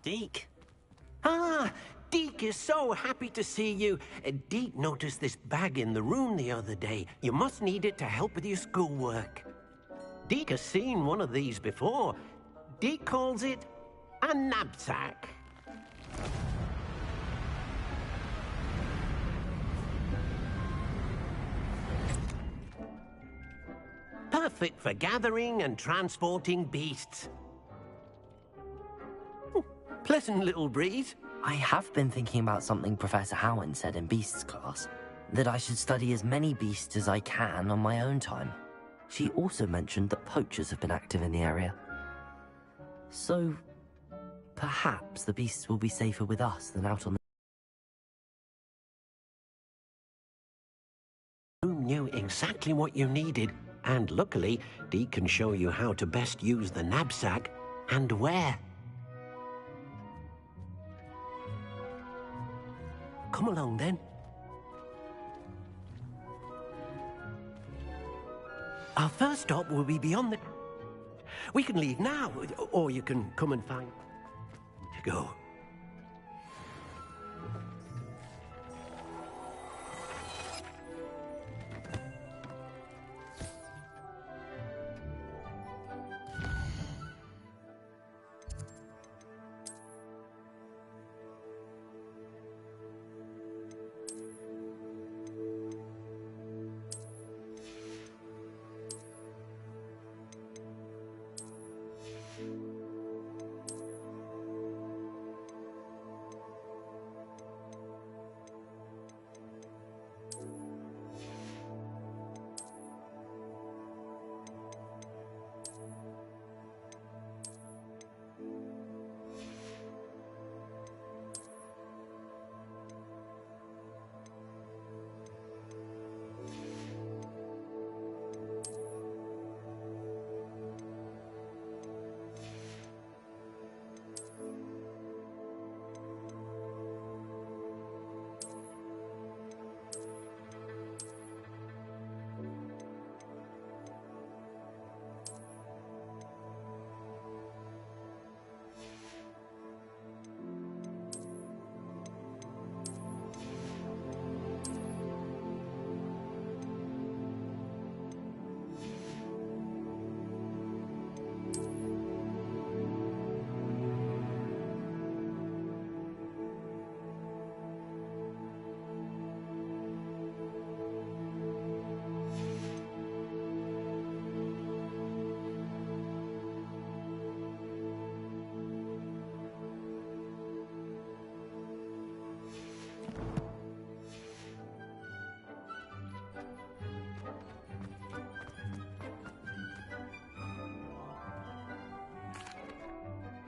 Deke. Ah, Deke is so happy to see you. Deke noticed this bag in the room the other day. You must need it to help with your schoolwork. Deke has seen one of these before. Deke calls it a knapsack. Perfect for gathering and transporting beasts. Pleasant little breeze. I have been thinking about something Professor Howard said in Beasts class, that I should study as many beasts as I can on my own time. She also mentioned that poachers have been active in the area. So, perhaps the beasts will be safer with us than out on the... You knew exactly what you needed, and luckily, Deke can show you how to best use the knapsack and where. Come along, then. Our first stop will be beyond the... We can leave now, or you can come and find... to go.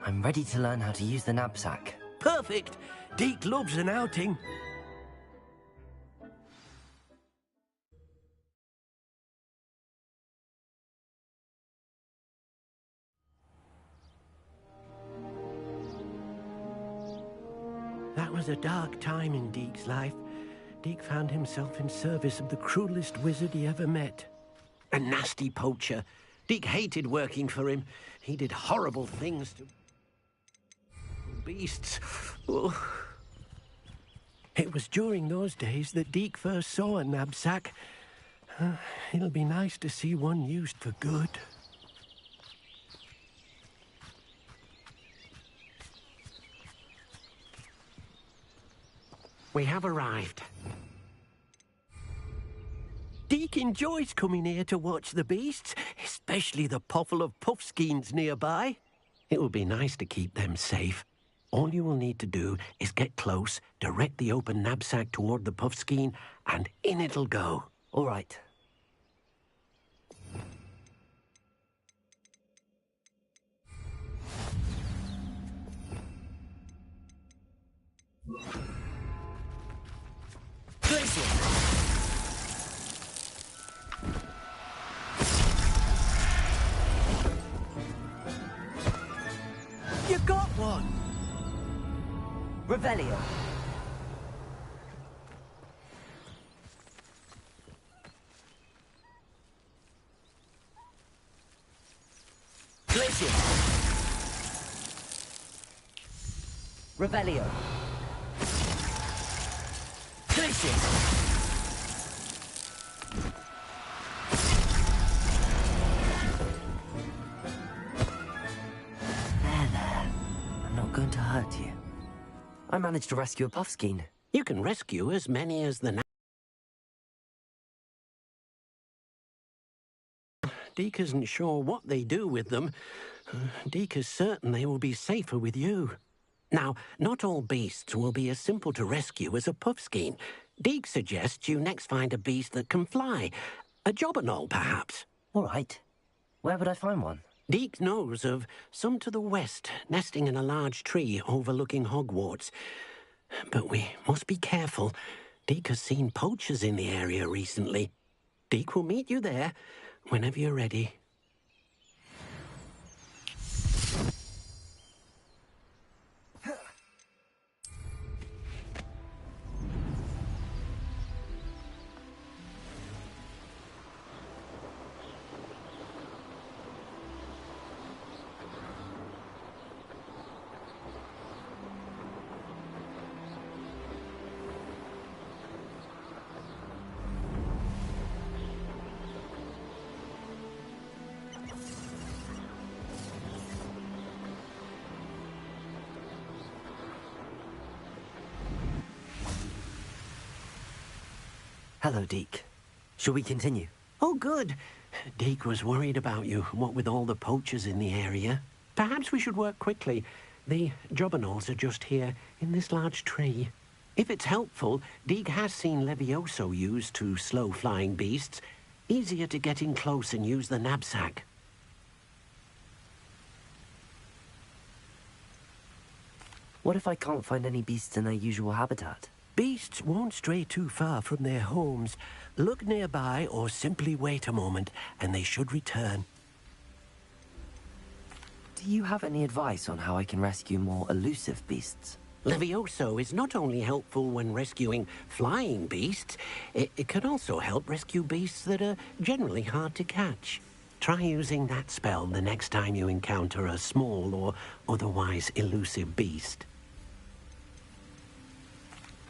I'm ready to learn how to use the knapsack. Perfect! Deke loves an outing. That was a dark time in Deke's life. Deke found himself in service of the cruelest wizard he ever met. A nasty poacher. Deke hated working for him. He did horrible things to beasts. Oh. It was during those days that Deke first saw a knapsack. It'll be nice to see one used for good. We have arrived. Deke enjoys coming here to watch the beasts, especially the potful of puffskeins nearby. It will be nice to keep them safe. All you will need to do is get close, direct the open knapsack toward the puffskein, and in it'll go. All right. You got one! Revelio. Glacier! Revelio. Delicious. There. I'm not going to hurt you. I managed to rescue a puffskein. You can rescue as many as the... Deke isn't sure what they do with them. Deke is certain they will be safer with you. Now, not all beasts will be as simple to rescue as a puffskein. Deke suggests you next find a beast that can fly. A jobberknoll, perhaps. All right. Where would I find one? Deke knows of some to the west, nesting in a large tree overlooking Hogwarts. But we must be careful. Deke has seen poachers in the area recently. Deke will meet you there whenever you're ready. Hello, Deke. Shall we continue? Oh, good. Deke was worried about you, what with all the poachers in the area. Perhaps we should work quickly. The jobberknolls are just here, in this large tree. If it's helpful, Deke has seen Levioso used to slow flying beasts. Easier to get in close and use the knapsack. What if I can't find any beasts in their usual habitat? Beasts won't stray too far from their homes. Look nearby or simply wait a moment, and they should return. Do you have any advice on how I can rescue more elusive beasts? Levioso is not only helpful when rescuing flying beasts, it can also help rescue beasts that are generally hard to catch. Try using that spell the next time you encounter a small or otherwise elusive beast.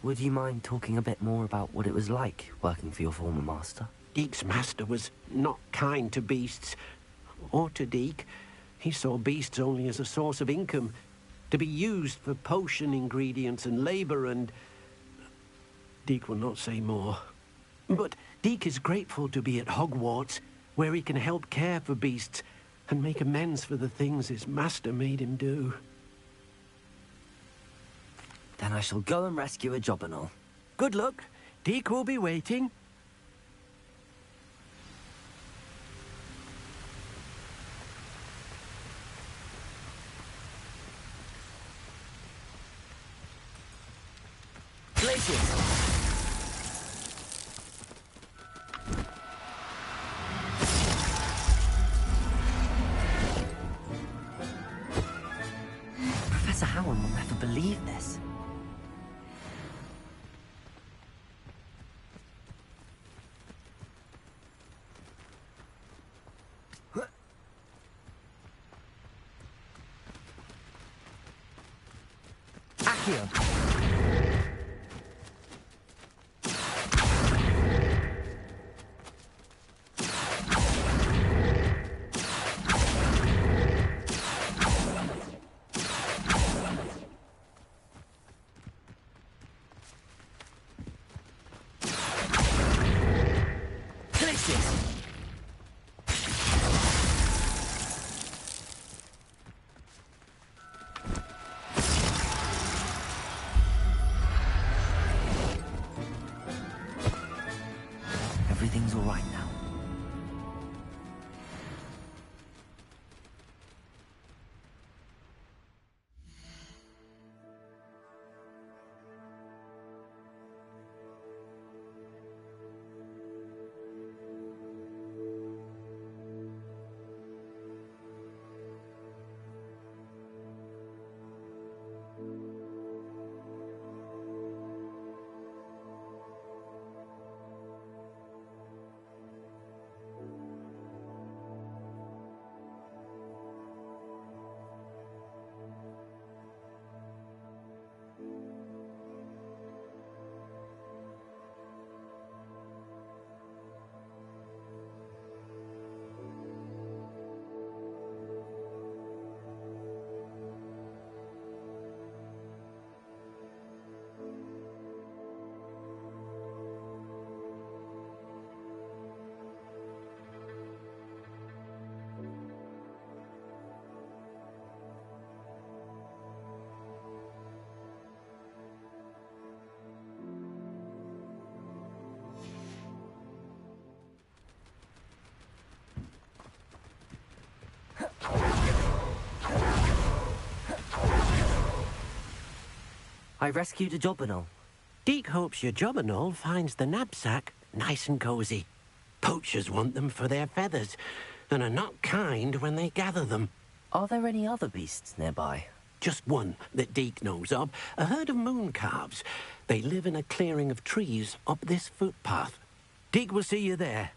Would you mind talking a bit more about what it was like working for your former master? Deke's master was not kind to beasts, or to Deke. He saw beasts only as a source of income, to be used for potion ingredients and labor, and... Deke will not say more. But Deke is grateful to be at Hogwarts, where he can help care for beasts and make amends for the things his master made him do. Then I shall go and rescue a jobberknoll. Good luck. Deke will be waiting. Glaciers! Professor Howard will never believe this. Accio! I rescued a Jobberknoll. Deke hopes your Jobberknoll finds the knapsack nice and cozy. Poachers want them for their feathers, and are not kind when they gather them. Are there any other beasts nearby? Just one that Deke knows of, a herd of moon calves. They live in a clearing of trees up this footpath. Deke will see you there.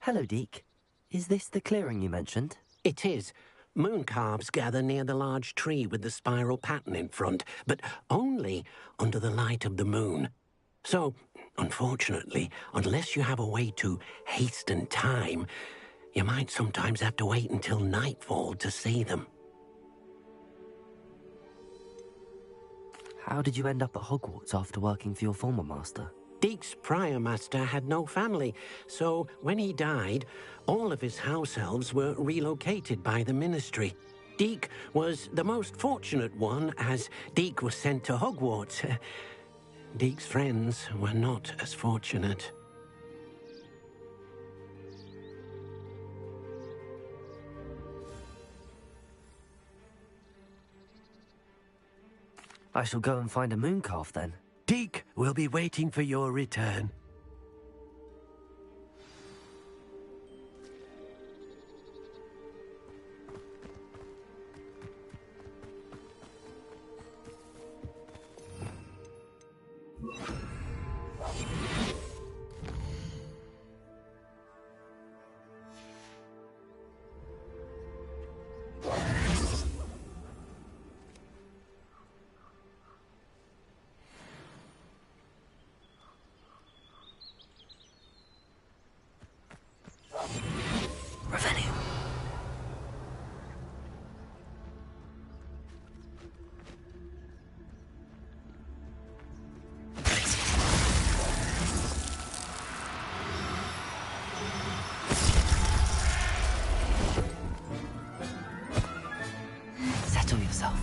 Hello, Deke. Is this the clearing you mentioned? It is. Moon calves gather near the large tree with the spiral pattern in front, but only under the light of the moon. So, unfortunately, unless you have a way to hasten time, you might sometimes have to wait until nightfall to see them. How did you end up at Hogwarts after working for your former master? Deke's prior master had no family, so when he died, all of his house elves were relocated by the ministry. Deke was the most fortunate one, as Deke was sent to Hogwarts. Deke's friends were not as fortunate. I shall go and find a moon calf then. Deke will be waiting for your return. Settle yourself.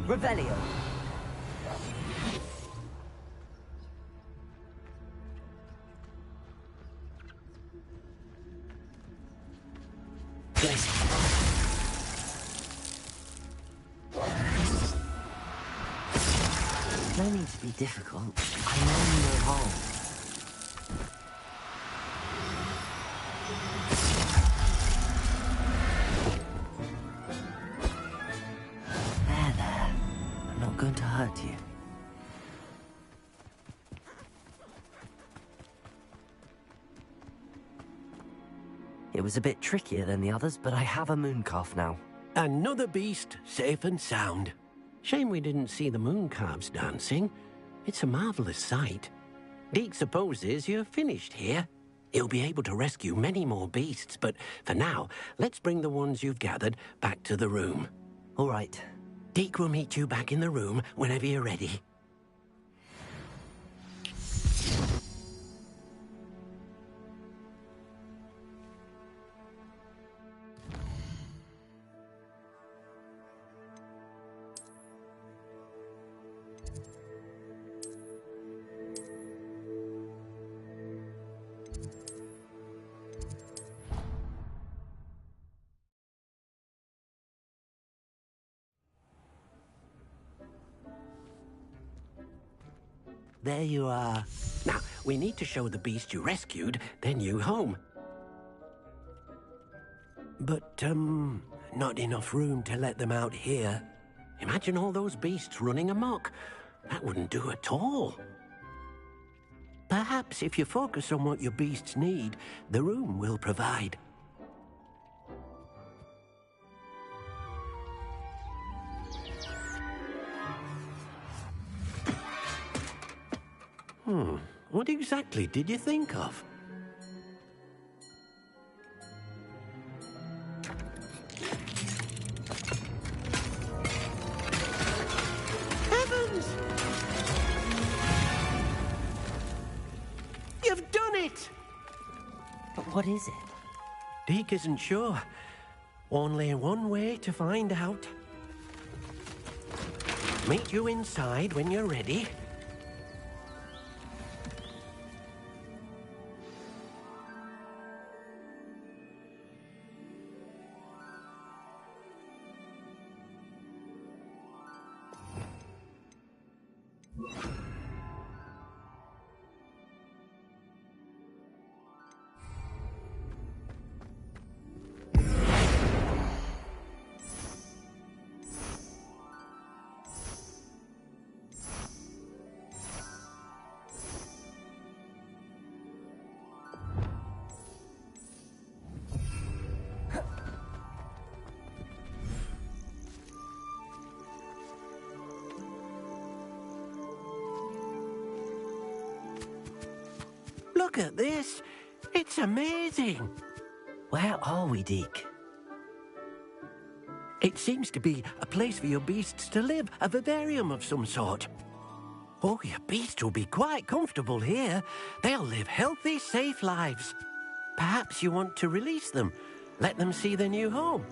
Revelio. No need to be difficult. I mean no harm. There. I'm not going to hurt you. It was a bit trickier than the others, but I have a moon calf now. Another beast, safe and sound. Shame we didn't see the moon calves dancing. It's a marvelous sight. Deke supposes you're finished here. He'll be able to rescue many more beasts, but for now, let's bring the ones you've gathered back to the room. All right. Deke will meet you back in the room whenever you're ready. There you are. Now, we need to show the beast you rescued their new home. But, not enough room to let them out here. Imagine all those beasts running amok. That wouldn't do at all. Perhaps if you focus on what your beasts need, the room will provide. What exactly did you think of? Heavens! You've done it! But what is it? Deke isn't sure. Only one way to find out. Meet you inside when you're ready. Look at this. It's amazing. Where are we, Deke? It seems to be a place for your beasts to live, a vivarium of some sort. Oh, your beasts will be quite comfortable here. They'll live healthy, safe lives. Perhaps you want to release them, let them see their new home.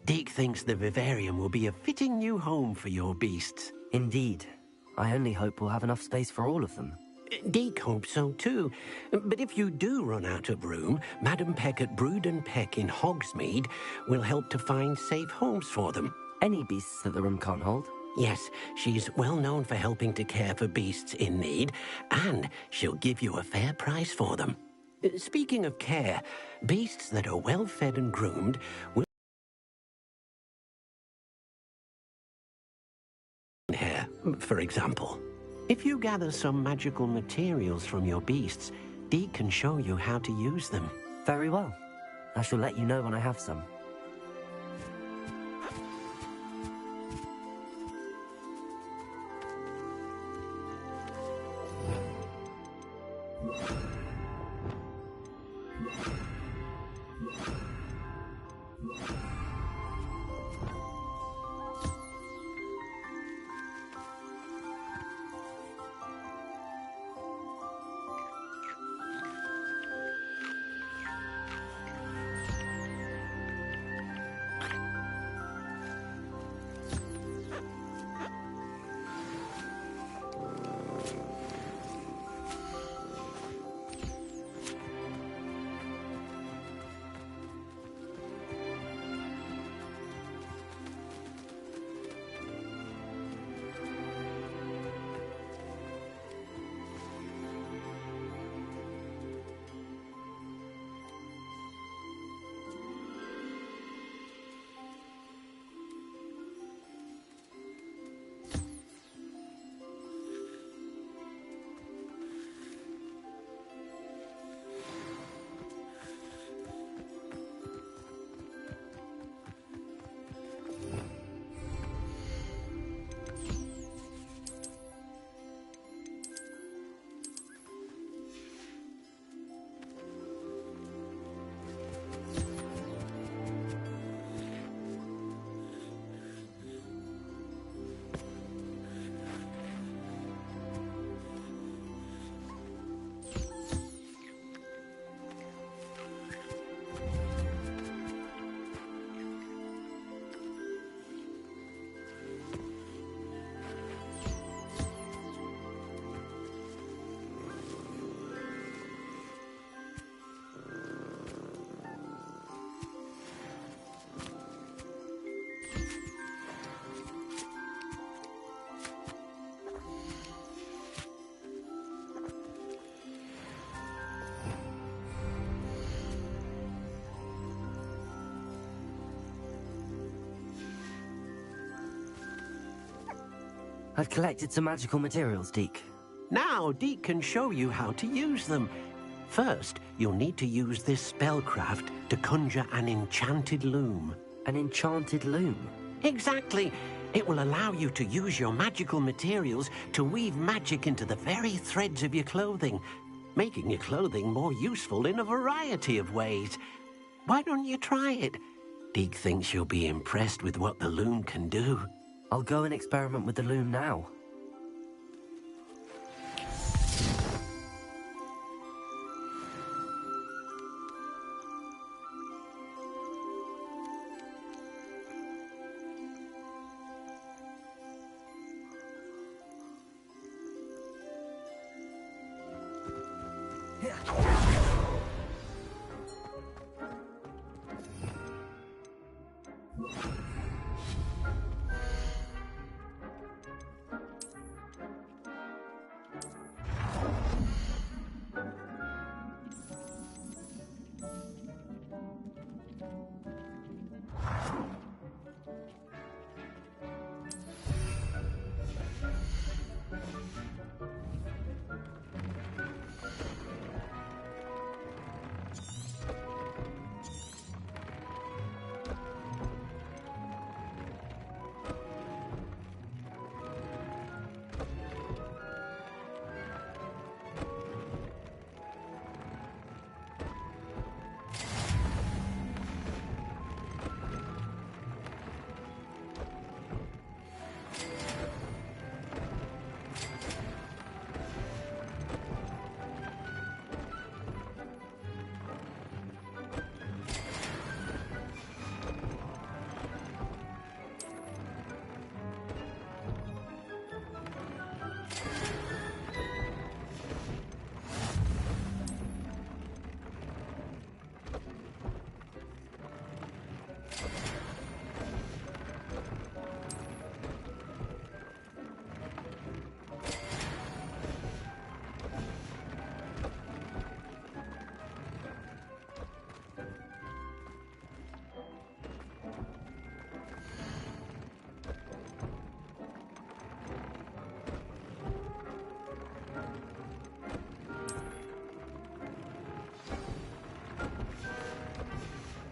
Deke thinks the vivarium will be a fitting new home for your beasts. Indeed. I only hope we'll have enough space for all of them. Deke hopes so too. But if you do run out of room, Madam Peck at Brood and Peck in Hogsmeade will help to find safe homes for them. Any beasts that the room can't hold? Yes, she's well known for helping to care for beasts in need, and she'll give you a fair price for them. Speaking of care, beasts that are well fed and groomed will hair, for example. If you gather some magical materials from your beasts, Deke can show you how to use them. Very well. I shall let you know when I have some. I've collected some magical materials, Deke. Now, Deke can show you how to use them. First, you'll need to use this spellcraft to conjure an enchanted loom. An enchanted loom? Exactly. It will allow you to use your magical materials to weave magic into the very threads of your clothing, making your clothing more useful in a variety of ways. Why don't you try it? Deke thinks you'll be impressed with what the loom can do. I'll go and experiment with the loom now.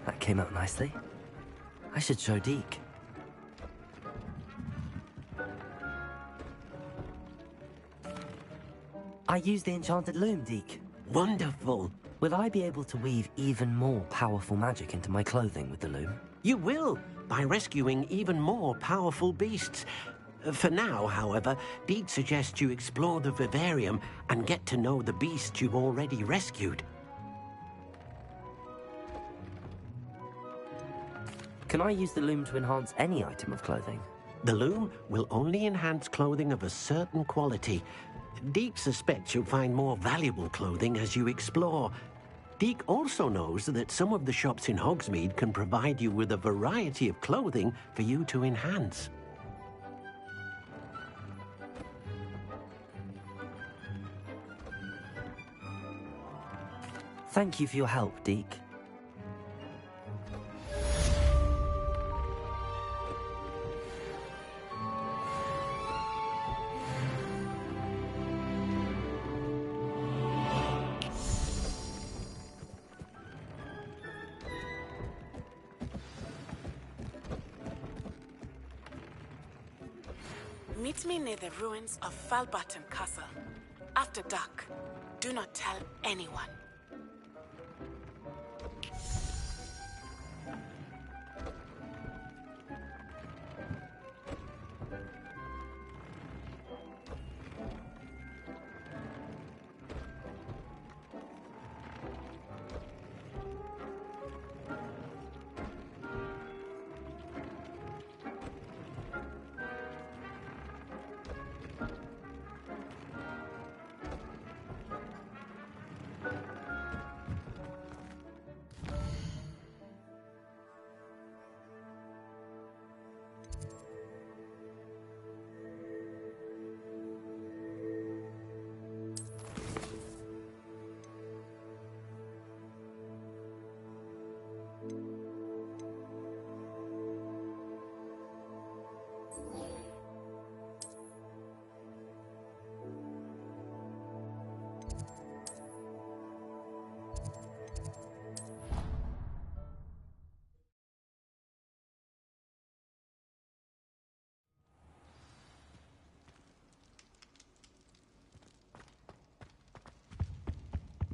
That came out nicely. I should show Deke. I used the enchanted loom, Deke. Wonderful. Will I be able to weave even more powerful magic into my clothing with the loom? You will, by rescuing even more powerful beasts. For now, however, Deke suggests you explore the vivarium and get to know the beasts you've already rescued. Can I use the loom to enhance any item of clothing? The loom will only enhance clothing of a certain quality. Deke suspects you'll find more valuable clothing as you explore. Deke also knows that some of the shops in Hogsmeade can provide you with a variety of clothing for you to enhance. Thank you for your help, Deke. Meet me near the ruins of Falbarton Castle. After dark, do not tell anyone.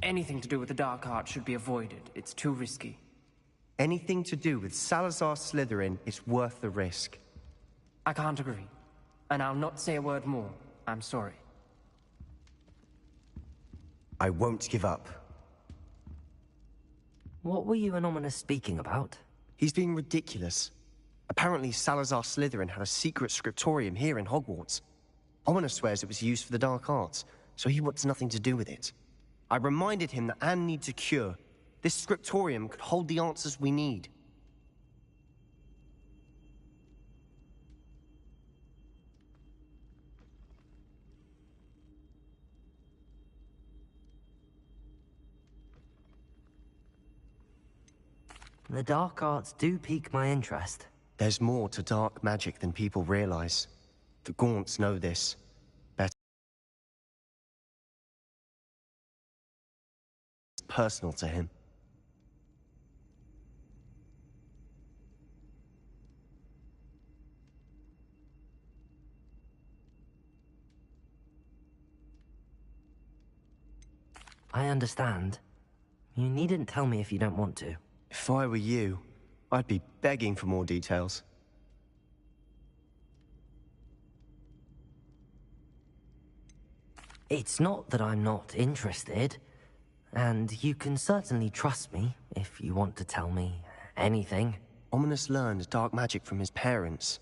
Anything to do with the dark art should be avoided. It's too risky. Anything to do with Salazar Slytherin is worth the risk. I can't agree. And I'll not say a word more. I'm sorry. I won't give up. What were you and Ominous speaking about? He's being ridiculous. Apparently Salazar Slytherin had a secret scriptorium here in Hogwarts. Ominous swears it was used for the dark arts, so he wants nothing to do with it. I reminded him that Anne needs a cure. This scriptorium could hold the answers we need. The dark arts do pique my interest. There's more to dark magic than people realize. The Gaunts know this. Better. It's personal to him. I understand. You needn't tell me if you don't want to. If I were you, I'd be begging for more details. It's not that I'm not interested, and you can certainly trust me if you want to tell me anything. Ominous learned dark magic from his parents.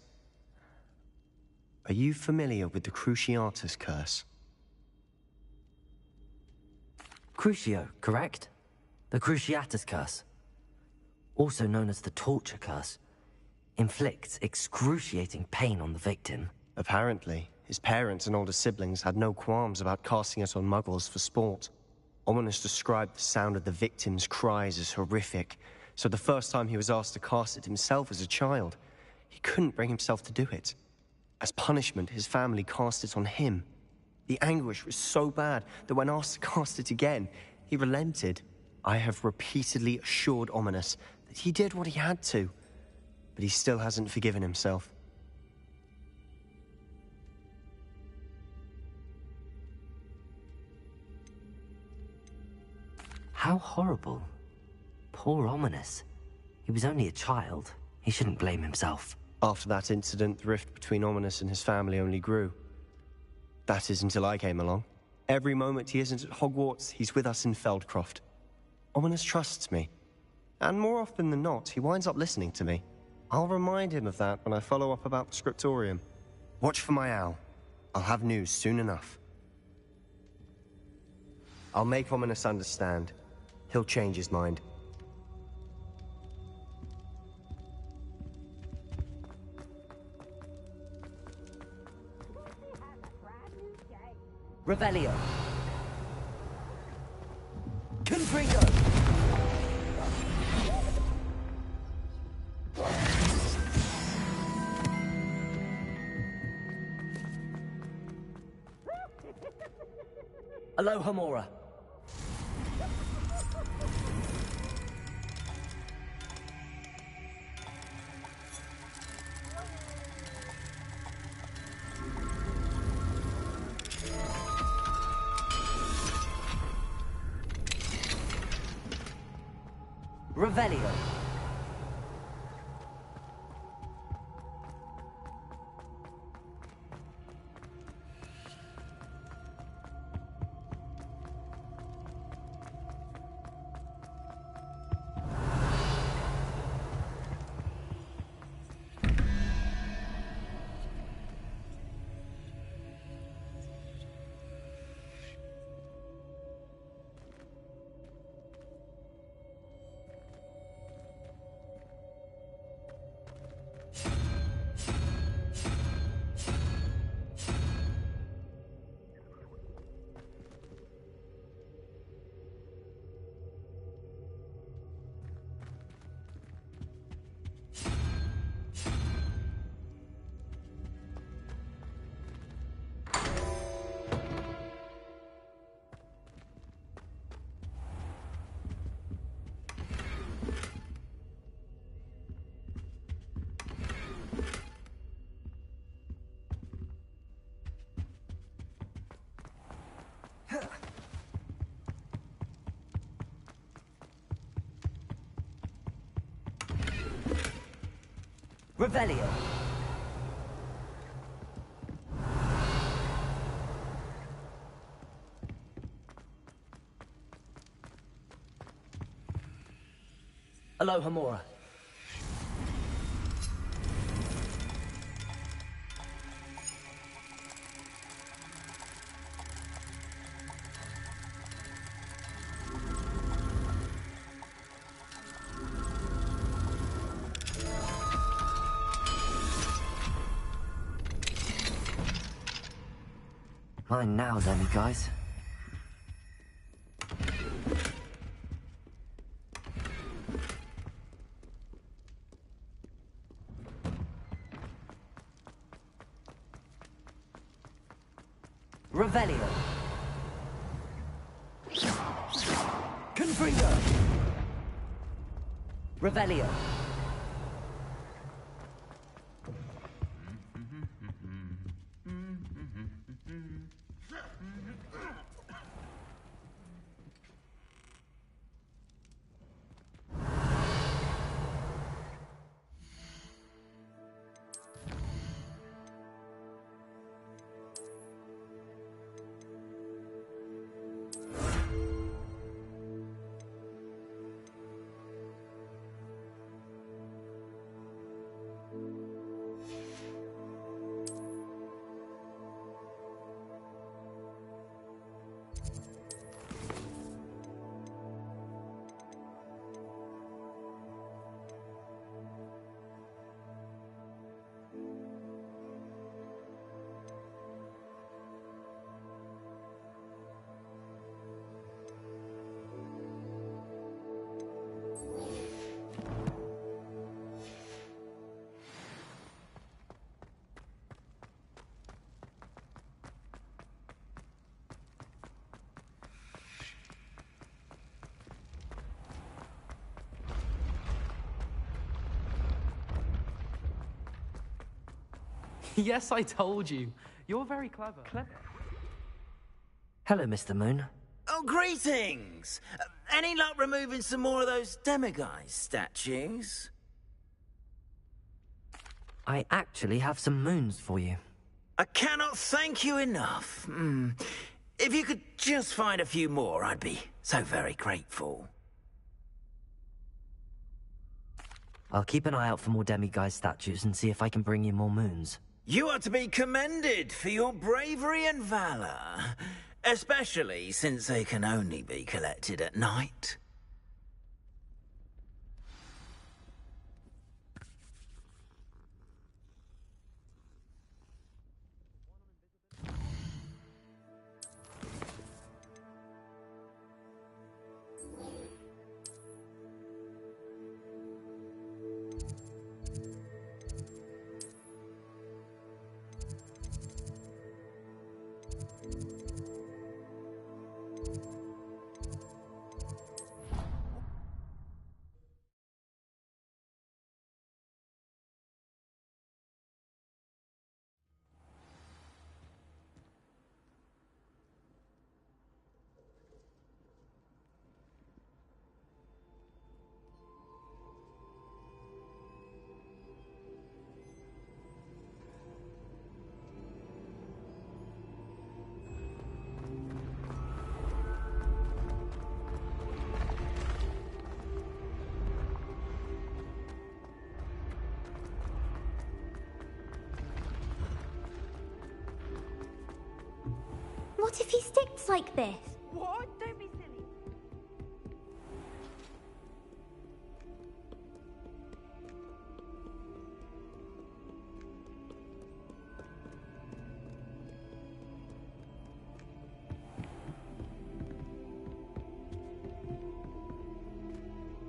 Are you familiar with the Cruciatus curse? Crucio, correct? The Cruciatus curse, also known as the torture curse, inflicts excruciating pain on the victim. Apparently, his parents and older siblings had no qualms about casting it on muggles for sport. Ominous described the sound of the victim's cries as horrific, so the first time he was asked to cast it himself as a child, he couldn't bring himself to do it. As punishment, his family cast it on him. The anguish was so bad that when asked to cast it again, he relented. I have repeatedly assured Ominous that he did what he had to, but he still hasn't forgiven himself. How horrible. Poor Ominous. He was only a child. He shouldn't blame himself. After that incident, the rift between Ominous and his family only grew. That is until I came along. Every moment he isn't at Hogwarts, he's with us in Feldcroft. Ominous trusts me. And more often than not, he winds up listening to me. I'll remind him of that when I follow up about the scriptorium. Watch for my owl. I'll have news soon enough. I'll make Ominous understand. He'll change his mind. Revelio. Confringo. Alohomora. Revelio. Revelio. Aloha Mora. Mine now then, guys. Revelio. Confringo. Revelio. Yes, I told you. You're very clever. Hello, Mr. Moon. Oh, greetings! Any luck removing some more of those demiguise statues? I actually have some moons for you. I cannot thank you enough. If you could just find a few more, I'd be so very grateful. I'll keep an eye out for more demiguise statues and see if I can bring you more moons. You are to be commended for your bravery and valor, especially since they can only be collected at night. What if he sticks like this? What? Don't be silly.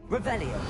Revelio.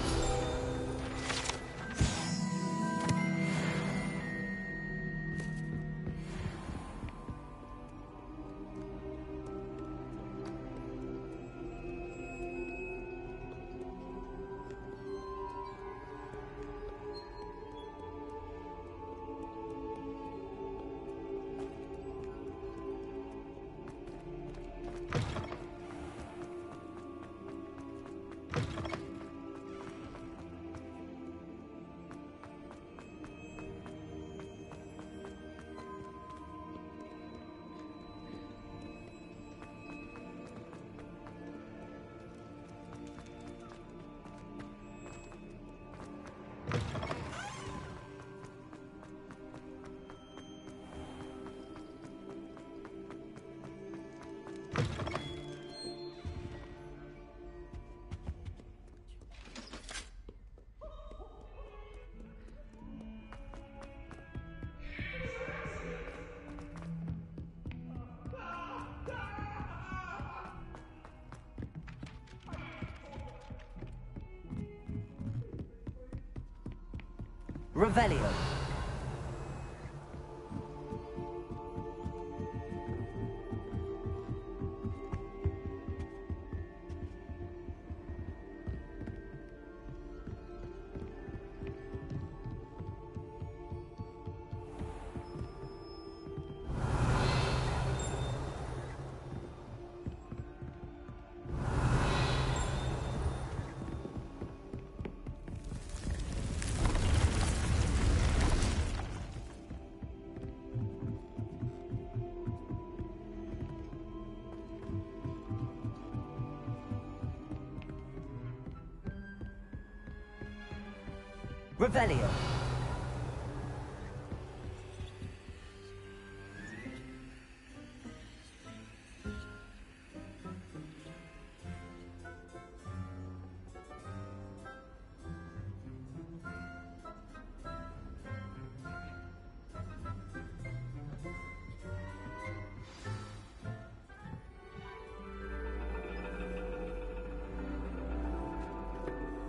Revelio. Revelio.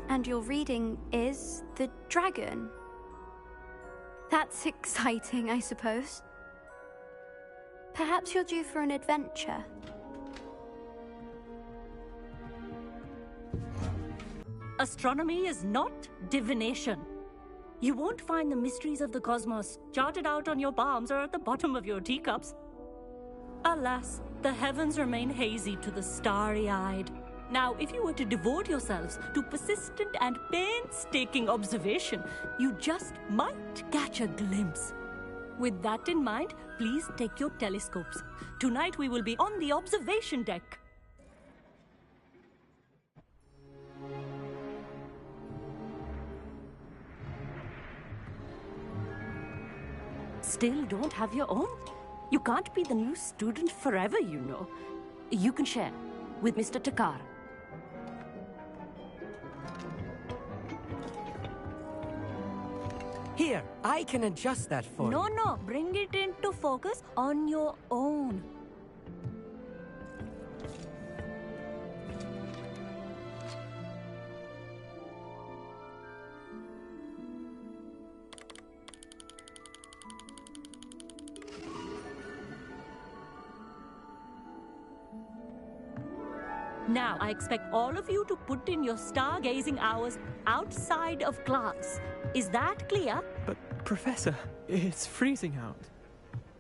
And your reading is the dragon. That's exciting, I suppose. Perhaps you're due for an adventure. Astronomy is not divination. You won't find the mysteries of the cosmos charted out on your palms or at the bottom of your teacups. Alas, the heavens remain hazy to the starry-eyed. Now, if you were to devote yourselves to persistent and painstaking observation, you just might catch a glimpse. With that in mind, please take your telescopes. Tonight we will be on the observation deck. Still don't have your own? You can't be the new student forever, you know. You can share with Mr. Takar. Here, I can adjust that for you. No, bring it into focus on your own. Now, I expect all of you to put in your stargazing hours outside of class. Is that clear? But, Professor, it's freezing out.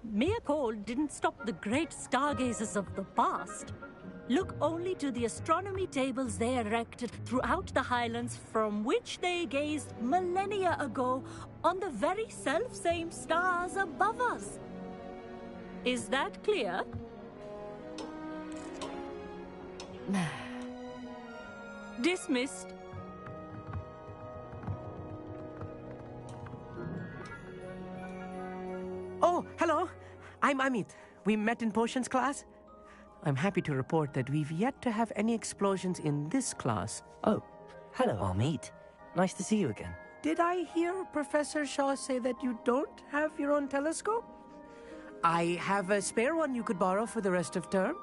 Mere cold didn't stop the great stargazers of the past. Look only to the astronomy tables they erected throughout the highlands from which they gazed millennia ago on the very self-same stars above us. Is that clear? Dismissed. Oh, hello. I'm Amit. We met in potions class. I'm happy to report that we've yet to have any explosions in this class. Oh, hello, Amit. Nice to see you again. Did I hear Professor Shaw say that you don't have your own telescope? I have a spare one you could borrow for the rest of term.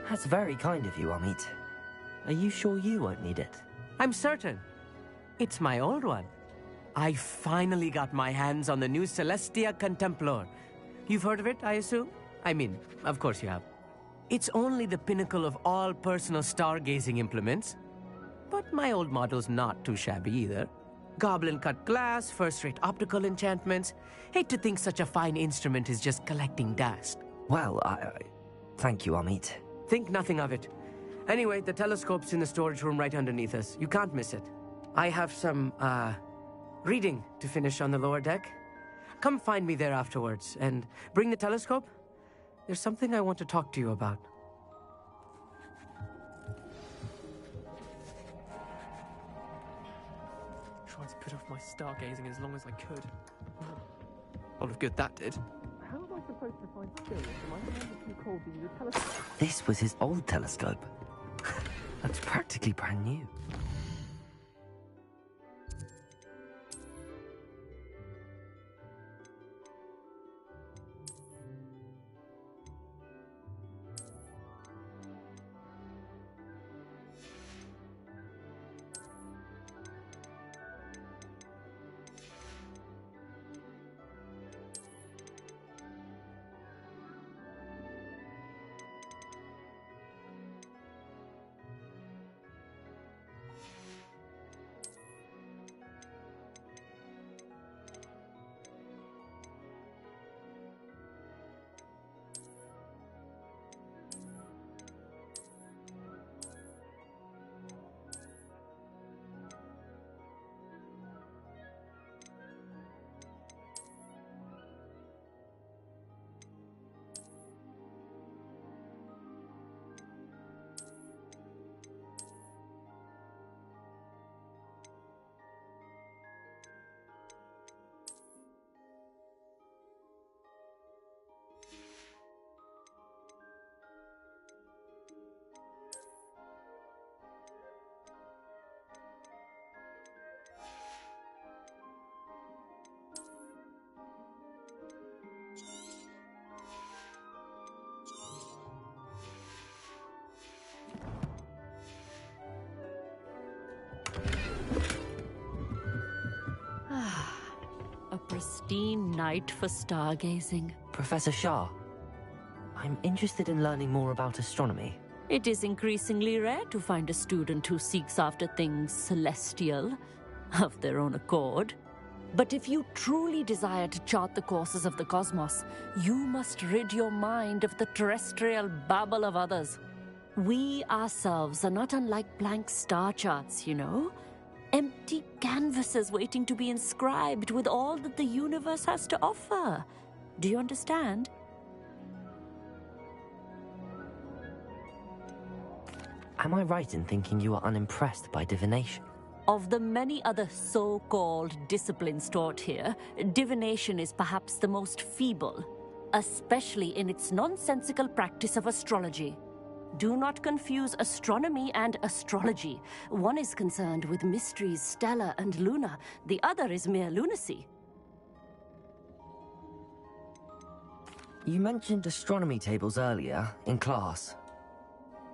That's very kind of you, Amit. Are you sure you won't need it? I'm certain. It's my old one. I finally got my hands on the new Celestia Contemplar. You've heard of it, I assume? I mean, of course you have. It's only the pinnacle of all personal stargazing implements. But my old model's not too shabby either. Goblin-cut glass, first-rate optical enchantments. Hate to think such a fine instrument is just collecting dust. Well, thank you, Amit. Think nothing of it. Anyway, the telescope's in the storage room right underneath us. You can't miss it. I have some, reading to finish on the lower deck. Come find me there afterwards, and bring the telescope. There's something I want to talk to you about. Tried to put off my stargazing as long as I could. A lot of good that did. first refined skill from my man that you called the telescope. This was his old telescope. That's practically brand new. A pristine night for stargazing. Professor Shah, I'm interested in learning more about astronomy. It is increasingly rare to find a student who seeks after things celestial, of their own accord. But if you truly desire to chart the courses of the cosmos, you must rid your mind of the terrestrial babble of others. We ourselves are not unlike blank star charts, you know? Empty canvases waiting to be inscribed with all that the universe has to offer. Do you understand? Am I right in thinking you are unimpressed by divination? Of the many other so-called disciplines taught here, divination is perhaps the most feeble, especially in its nonsensical practice of astrology. Do not confuse astronomy and astrology. One is concerned with mysteries stellar and lunar, the other is mere lunacy. You mentioned astronomy tables earlier, in class.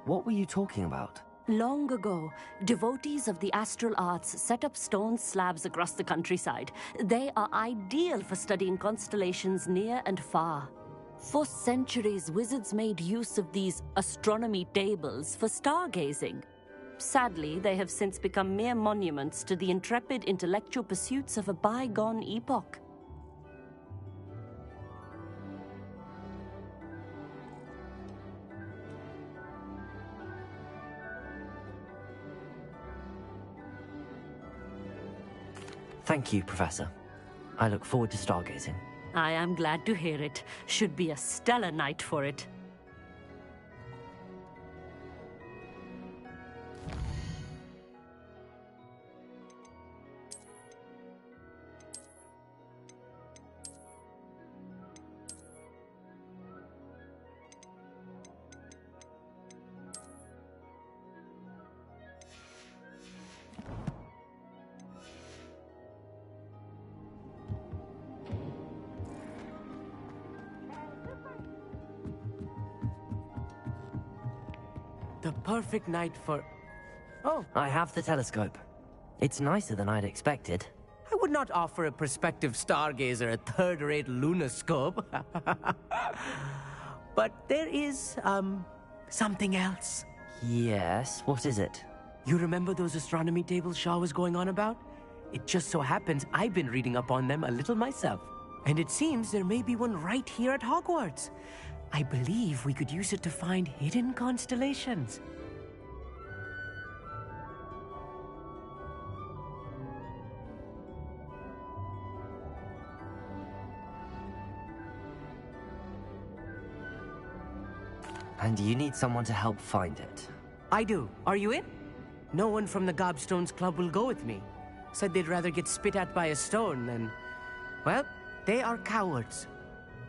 What were you talking about? Long ago, devotees of the astral arts set up stone slabs across the countryside. They are ideal for studying constellations near and far. For centuries, wizards made use of these astronomy tables for stargazing. Sadly, they have since become mere monuments to the intrepid intellectual pursuits of a bygone epoch. Thank you, Professor. I look forward to stargazing. I am glad to hear it. Should be a stellar night for it. The perfect night for... Oh, I have the telescope. It's nicer than I'd expected. I would not offer a prospective stargazer a third-rate lunoscope. But there is, something else. Yes, what is it? You remember those astronomy tables Shaw was going on about? It just so happens I've been reading up on them a little myself. And it seems there may be one right here at Hogwarts. I believe we could use it to find hidden constellations. And you need someone to help find it. I do. Are you in? No one from the Gobstones Club will go with me. Said they'd rather get spit at by a stone than... Well, they are cowards.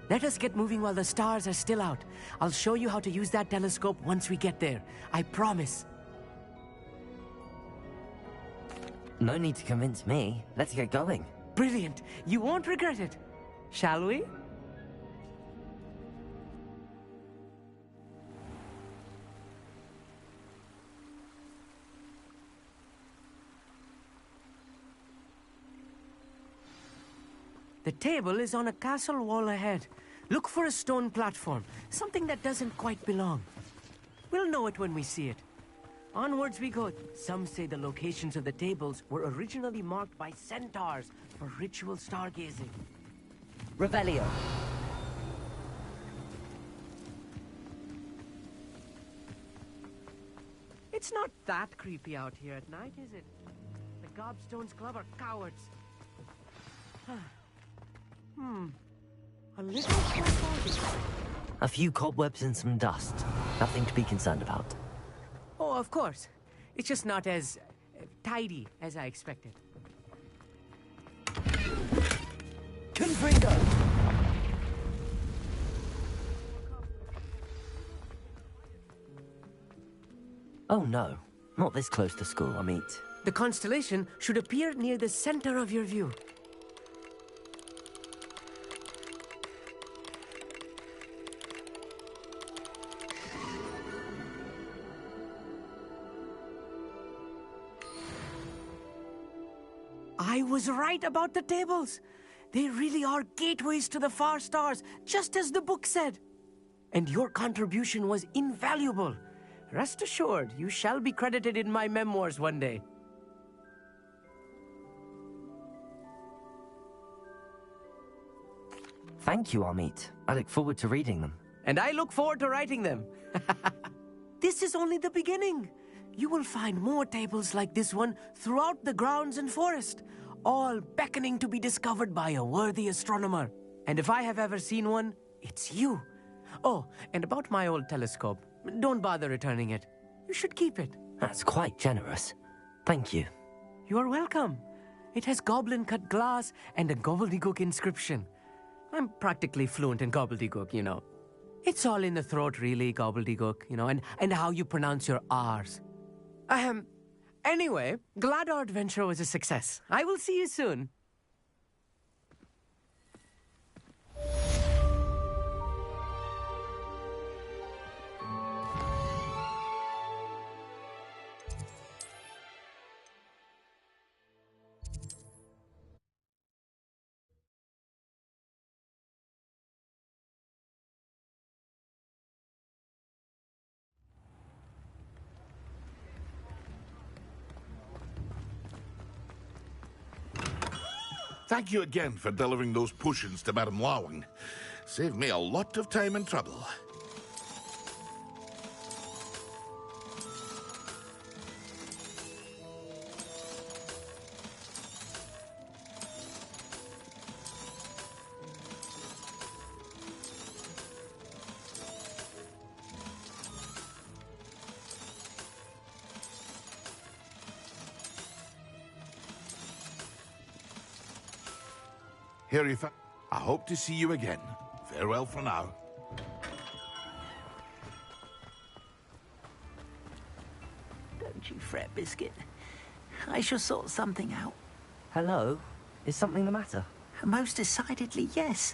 Let us get moving while the stars are still out. I'll show you how to use that telescope once we get there. I promise. No need to convince me. Let's get going. Brilliant. You won't regret it. Shall we? The table is on a castle wall ahead. Look for a stone platform, something that doesn't quite belong. We'll know it when we see it. Onwards we go. Some say the locations of the tables were originally marked by centaurs for ritual stargazing. Revelio. It's not that creepy out here at night, is it? The Gobstones Club are cowards. A little foreboding. A few cobwebs and some dust. Nothing to be concerned about. Oh, of course. It's just not as tidy as I expected. Gryffindor! Oh no, not this close to school, Amit. The constellation should appear near the center of your view. I was right about the tables. They really are gateways to the far stars, just as the book said. And your contribution was invaluable. Rest assured, you shall be credited in my memoirs one day. Thank you, Amit. I look forward to reading them. And I look forward to writing them. This is only the beginning. You will find more tables like this one throughout the grounds and forest, all beckoning to be discovered by a worthy astronomer. And if I have ever seen one, it's you. Oh, and about my old telescope, don't bother returning it. You should keep it. That's quite generous. Thank you. You are welcome. It has goblin-cut glass and a gobbledygook inscription. I'm practically fluent in gobbledygook, you know. It's all in the throat, really, gobbledygook, you know, and how you pronounce your R's. Anyway, glad our adventure was a success. I will see you soon. Thank you again for delivering those potions to Madame Lawing. Saved me a lot of time and trouble. Harry, I hope to see you again. Farewell for now. Don't you fret, Biscuit. I shall sort something out. Hello? Is something the matter? Most decidedly, yes.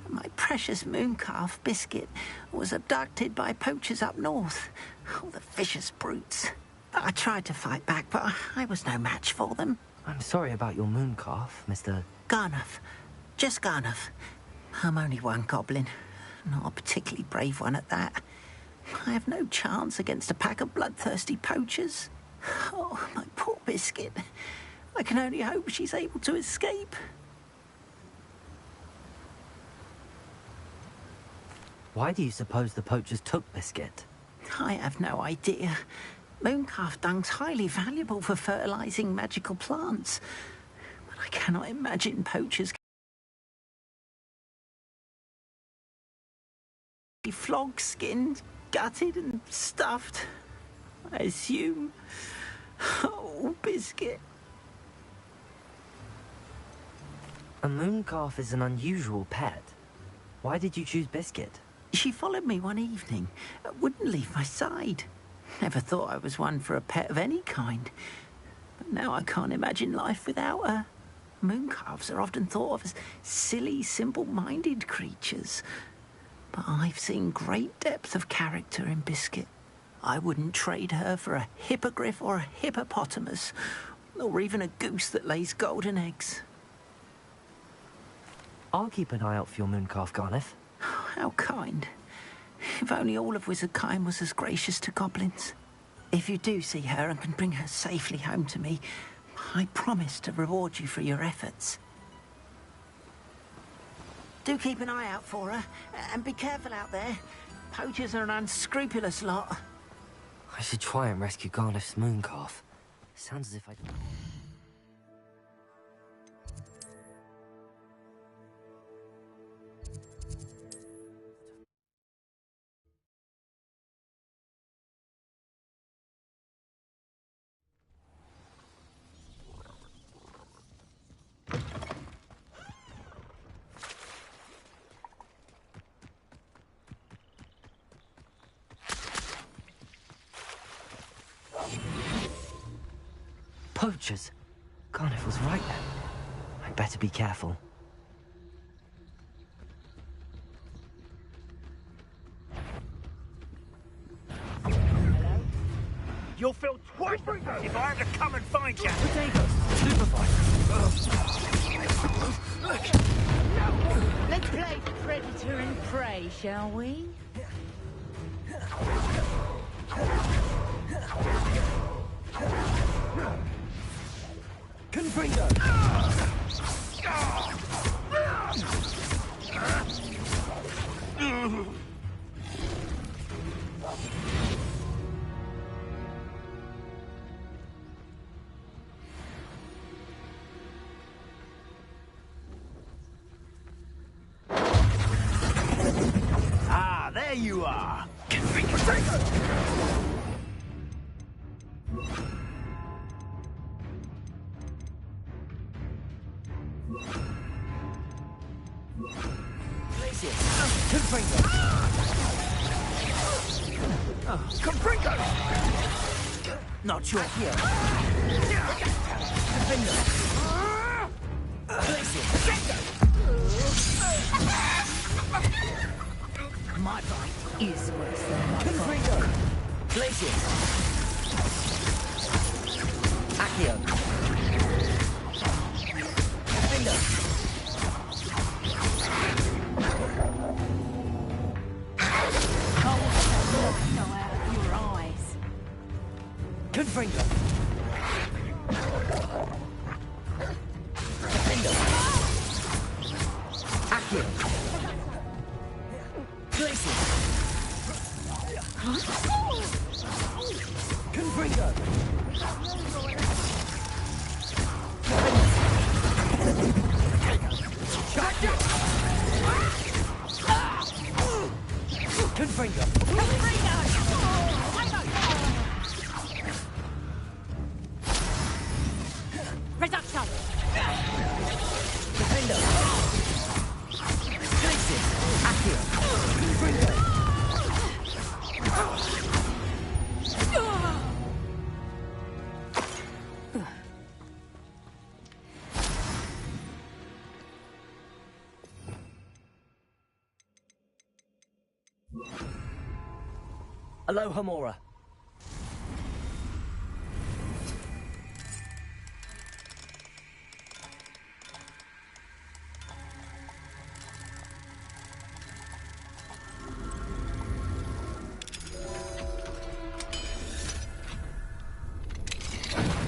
My precious mooncalf, Biscuit, was abducted by poachers up north. Oh, the vicious brutes. I tried to fight back, but I was no match for them. I'm sorry about your mooncalf, Mr. Garnuff. Just Garnuff. I'm only one goblin. Not a particularly brave one at that. I have no chance against a pack of bloodthirsty poachers. Oh, my poor Biscuit. I can only hope she's able to escape. Why do you suppose the poachers took Biscuit? I have no idea. Mooncalf dung's highly valuable for fertilizing magical plants. But I cannot imagine poachers be flogged, skinned, gutted and stuffed. I assume. Oh, Biscuit. A mooncalf is an unusual pet. Why did you choose Biscuit? She followed me one evening, wouldn't leave my side. Never thought I was one for a pet of any kind. But now I can't imagine life without her. Mooncalves are often thought of as silly, simple-minded creatures. But I've seen great depth of character in Biscuit. I wouldn't trade her for a hippogriff or a hippopotamus, or even a goose that lays golden eggs. I'll keep an eye out for your mooncalf, Garneth. How kind. If only all of Wizardkind was as gracious to goblins. If you do see her and can bring her safely home to me, I promise to reward you for your efforts. Do keep an eye out for her, and be careful out there. Poachers are an unscrupulous lot. I should try and rescue Garneth's mooncalf. Sounds as if I... Poachers! Garneth was right then. I'd better be careful. You'll feel twice if I have to come and find you. Let's play predator and prey, shall we? Confringo! Ah, there you are. Confringo! Not your hero. My bite is worse than my Confringo! Glacius! Accio! Defender! Go out of your eyes. Confringo! Defender! Accio! Glacius! Confringo! Confringo! Reduction! Defender! Glacius! Accio! Confringo! Aloha Mora.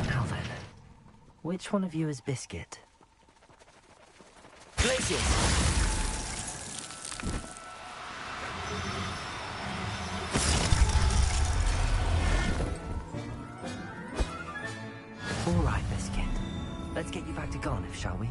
Now then, which one of you is Biscuit? Glacius! All right, Biscuit. Let's get you back to Garneth, shall we?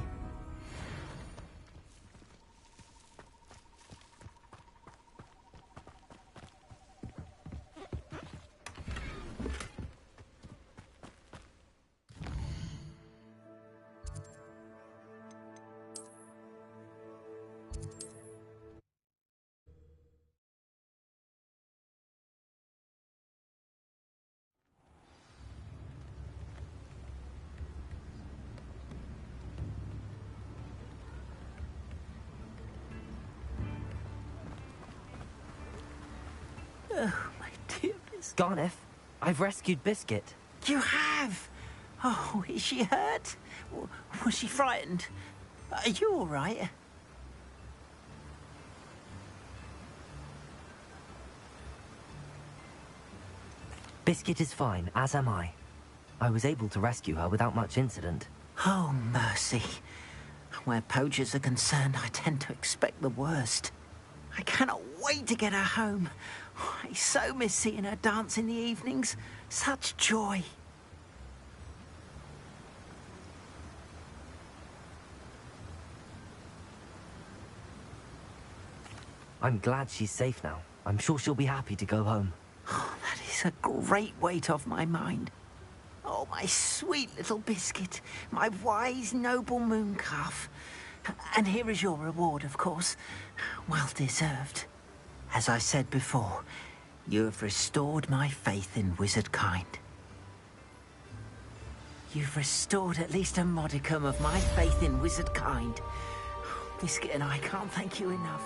Scarniff, I've rescued Biscuit. You have? Oh, is she hurt? Was she frightened? Are you all right? Biscuit is fine, as am I. I was able to rescue her without much incident. Oh, mercy. Where poachers are concerned, I tend to expect the worst. I cannot wait to get her home. I so miss seeing her dance in the evenings. Such joy. I'm glad she's safe now. I'm sure she'll be happy to go home. Oh, that is a great weight off my mind. Oh, my sweet little Biscuit, my wise, noble mooncalf. And here is your reward, of course. Well deserved. As I said before, you have restored my faith in wizard kind. You've restored at least a modicum of my faith in wizard kind. Biscuit and I can't thank you enough.